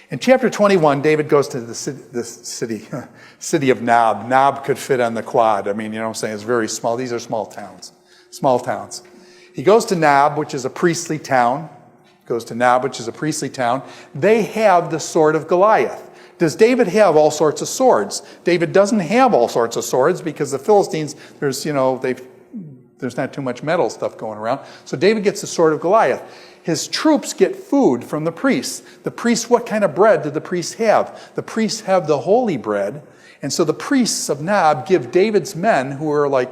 In chapter 21, David goes to the city of Nob. Nob could fit on the quad. I mean, you know what I'm saying? It's very small. These are small towns. Small towns. He goes to Nob, which is a priestly town. They have the sword of Goliath. Does David have all sorts of swords? David doesn't have all sorts of swords because the Philistines, there's not too much metal stuff going around. So David gets the sword of Goliath. His troops get food from the priests. The priests, what kind of bread do the priests have? The priests have the holy bread. And so the priests of Nob give David's men, who are like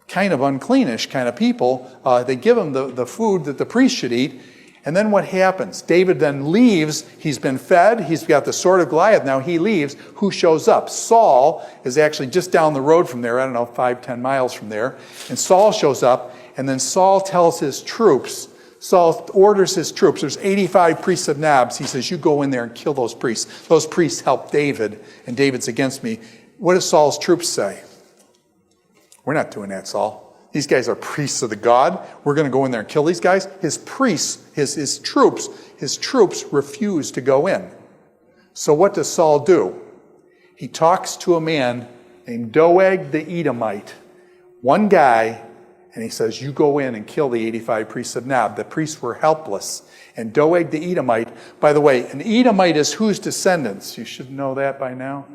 kind of uncleanish kind of people, they give them the food that the priests should eat. And then what happens? David then leaves. He's been fed. He's got the sword of Goliath. Now he leaves. Who shows up? Saul is actually just down the road from there. I don't know, 5-10 miles from there. And Saul shows up. And then Saul tells his troops, Saul orders his troops. There's 85 priests of Nob. He says, you go in there and kill those priests. Those priests help David, and David's against me. What does Saul's troops say? We're not doing that, Saul. These guys are priests of the God. We're going to go in there and kill these guys. His priests, his troops refuse to go in. So what does Saul do? He talks to a man named Doeg the Edomite. One guy. And he says, you go in and kill the 85 priests of Nob. The priests were helpless. And Doeg the Edomite, by the way, an Edomite is whose descendants? You should know that by now.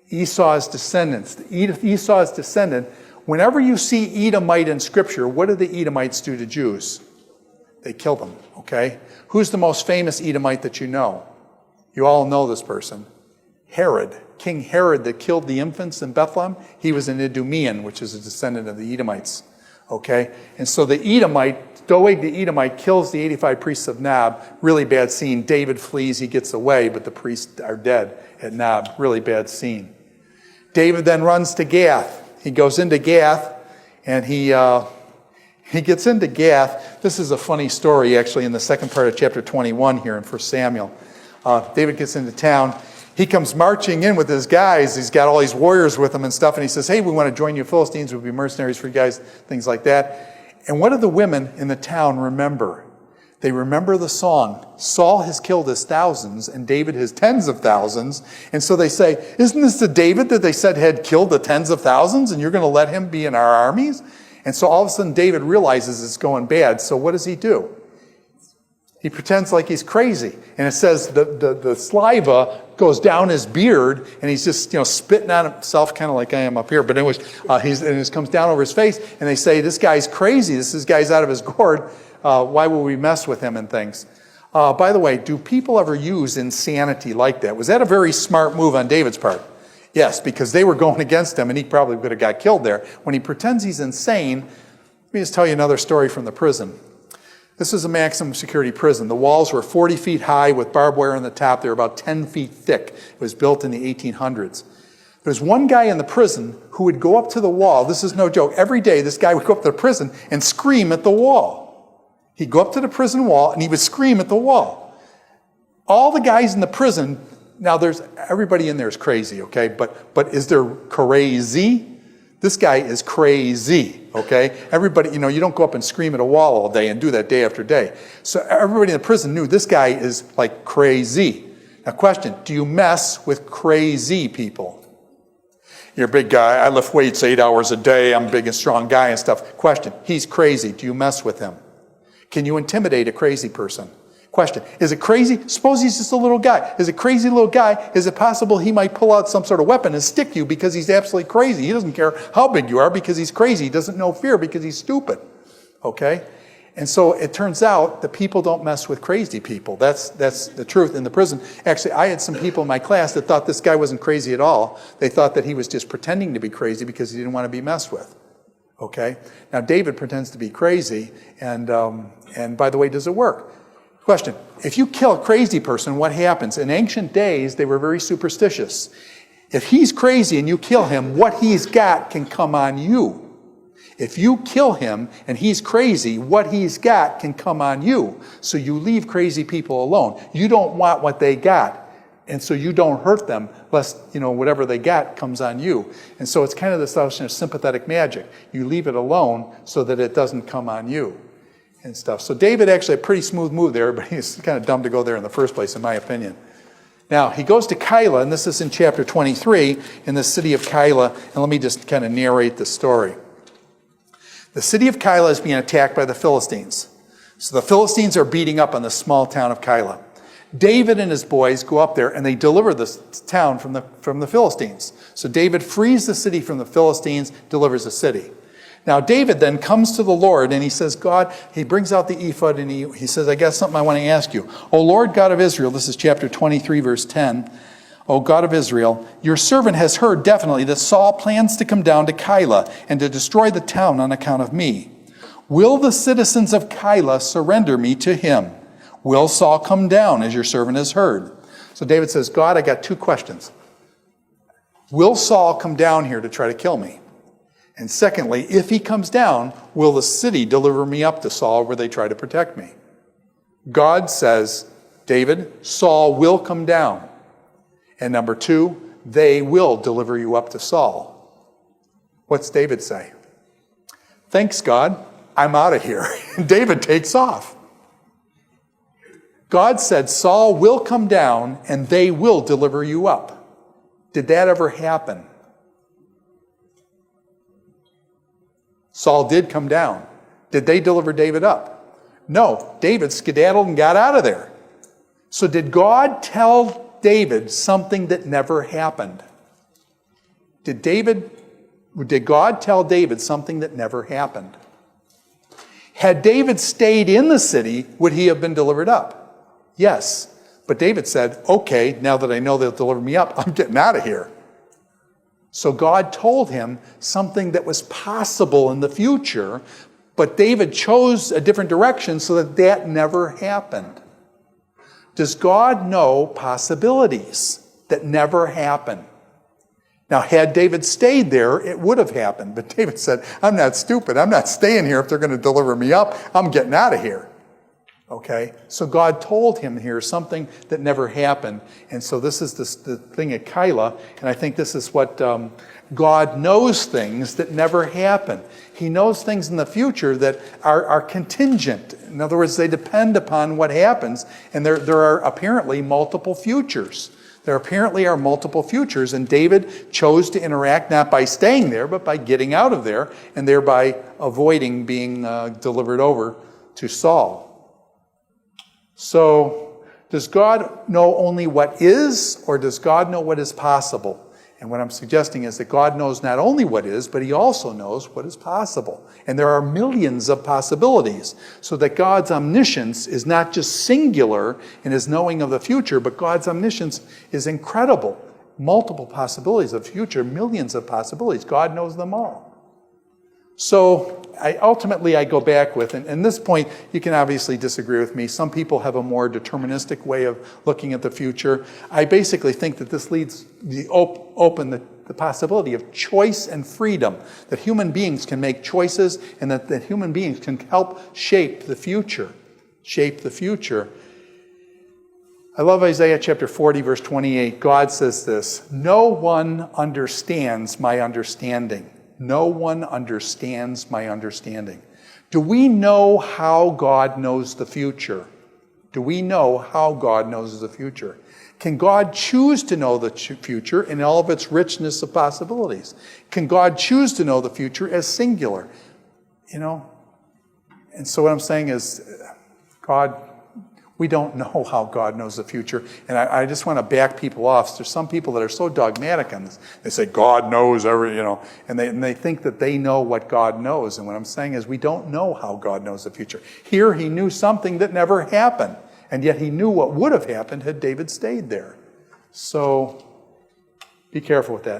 Esau's descendants. Esau's descendant. Whenever you see Edomite in Scripture, what do the Edomites do to Jews? They kill them, okay? Who's the most famous Edomite that you know? You all know this person. Herod. King Herod that killed the infants in Bethlehem. He was an Idumean, which is a descendant of the Edomites. Okay, and so the Edomite, Doeg the Edomite, kills the 85 priests of Nob. Really bad scene. David flees, he gets away, but the priests are dead at Nob. Really bad scene. David then runs to Gath. He goes into Gath, and he gets into Gath. This is a funny story, actually, in the second part of chapter 21 here in 1 Samuel. David gets into town. He comes marching in with his guys. He's got all these warriors with him and stuff. And he says, hey, we want to join you Philistines. We'll be mercenaries for you guys, things like that. And what do the women in the town remember? They remember the song, Saul has killed his thousands and David his tens of thousands. And so they say, isn't this the David that they said had killed the tens of thousands? And you're going to let him be in our armies? And so all of a sudden David realizes it's going bad. So what does he do? He pretends like he's crazy. And it says the saliva goes down his beard, and he's just spitting on himself, kind of like I am up here. But anyways, it comes down over his face, and they say, this guy's crazy. This guy's out of his gourd. Why would we mess with him and things? By the way, do people ever use insanity like that? Was that a very smart move on David's part? Yes, because they were going against him, and he probably would have got killed there. When he pretends he's insane, let me just tell you another story from the prison. This is a maximum security prison. The walls were 40 feet high with barbed wire on the top. They were about 10 feet thick. It was built in the 1800s. There's one guy in the prison who would go up to the wall. This is no joke. Every day, this guy would go up to the prison and scream at the wall. He'd go up to the prison wall and he would scream at the wall. All the guys in the prison, now everybody in there is crazy, okay? But is there crazy? This guy is crazy, okay? Everybody, you don't go up and scream at a wall all day and do that day after day. So everybody in the prison knew this guy is like crazy. Now question, do you mess with crazy people? You're a big guy, I lift weights 8 hours a day, I'm a big and strong guy and stuff. Question, he's crazy, do you mess with him? Can you intimidate a crazy person? Question, is it crazy? Suppose he's just a little guy. Is it crazy little guy? Is it possible he might pull out some sort of weapon and stick you because he's absolutely crazy? He doesn't care how big you are because he's crazy. He doesn't know fear because he's stupid. Okay? And so it turns out that people don't mess with crazy people. That's the truth in the prison. Actually, I had some people in my class that thought this guy wasn't crazy at all. They thought that he was just pretending to be crazy because he didn't want to be messed with. Okay? Now, David pretends to be crazy, and by the way, does it work? Question, if you kill a crazy person, what happens? In ancient days, they were very superstitious. If he's crazy and you kill him, what he's got can come on you. If you kill him and he's crazy, what he's got can come on you. So you leave crazy people alone. You don't want what they got. And so you don't hurt them, lest, whatever they got comes on you. And so it's kind of this notion of sympathetic magic. You leave it alone so that it doesn't come on you. And stuff. So David actually a pretty smooth move there, but he's kind of dumb to go there in the first place, in my opinion. Now, he goes to Keilah, and this is in chapter 23, in the city of Keilah, and let me just kind of narrate the story. The city of Keilah is being attacked by the Philistines. So the Philistines are beating up on the small town of Keilah. David and his boys go up there and they deliver this town from the Philistines. So David frees the city from the Philistines, delivers the city. Now David then comes to the Lord and he says, God, he brings out the ephod and he says, I got something I want to ask you. O Lord God of Israel, this is chapter 23, verse 10. O God of Israel, your servant has heard definitely that Saul plans to come down to Keilah and to destroy the town on account of me. Will the citizens of Keilah surrender me to him? Will Saul come down, as your servant has heard? So David says, God, I got two questions. Will Saul come down here to try to kill me? And secondly, if he comes down, will the city deliver me up to Saul where they try to protect me? God says, David, Saul will come down. And number two, they will deliver you up to Saul. What's David say? Thanks, God. I'm out of here. And David takes off. God said, Saul will come down and they will deliver you up. Did that ever happen? Saul did come down. Did they deliver David up? No. David skedaddled and got out of there. So did God tell David something that never happened? Did God tell David something that never happened? Had David stayed in the city, would he have been delivered up? Yes. But David said, okay, now that I know they'll deliver me up, I'm getting out of here. So God told him something that was possible in the future, but David chose a different direction so that never happened. Does God know possibilities that never happen? Now, had David stayed there, it would have happened. But David said, I'm not stupid. I'm not staying here if they're going to deliver me up. I'm getting out of here. Okay? So God told him here something that never happened. And so this is the thing at Keilah. And I think this is what God knows things that never happen. He knows things in the future that are contingent. In other words, they depend upon what happens. And there are apparently multiple futures. There apparently are multiple futures, and David chose to interact not by staying there, but by getting out of there, and thereby avoiding being delivered over to Saul. So, does God know only what is, or does God know what is possible? And what I'm suggesting is that God knows not only what is, but he also knows what is possible. And there are millions of possibilities. So that God's omniscience is not just singular in his knowing of the future, but God's omniscience is incredible. Multiple possibilities of future, millions of possibilities. God knows them all. So ultimately I go back with, and at this point you can obviously disagree with me. Some people have a more deterministic way of looking at the future. I basically think that this leaves open the possibility of choice and freedom, that human beings can make choices and that human beings can help shape the future. I love Isaiah chapter 40, verse 28. God says this, no one understands my understanding. No one understands my understanding. Do we know how God knows the future? Do we know how God knows the future? Can God choose to know the future in all of its richness of possibilities? Can God choose to know the future as singular? And so what I'm saying is, we don't know how God knows the future. And I just want to back people off. There's some people that are so dogmatic on this. They say, God knows and they think that they know what God knows. And what I'm saying is, we don't know how God knows the future. Here, he knew something that never happened. And yet he knew what would have happened had David stayed there. So be careful with that.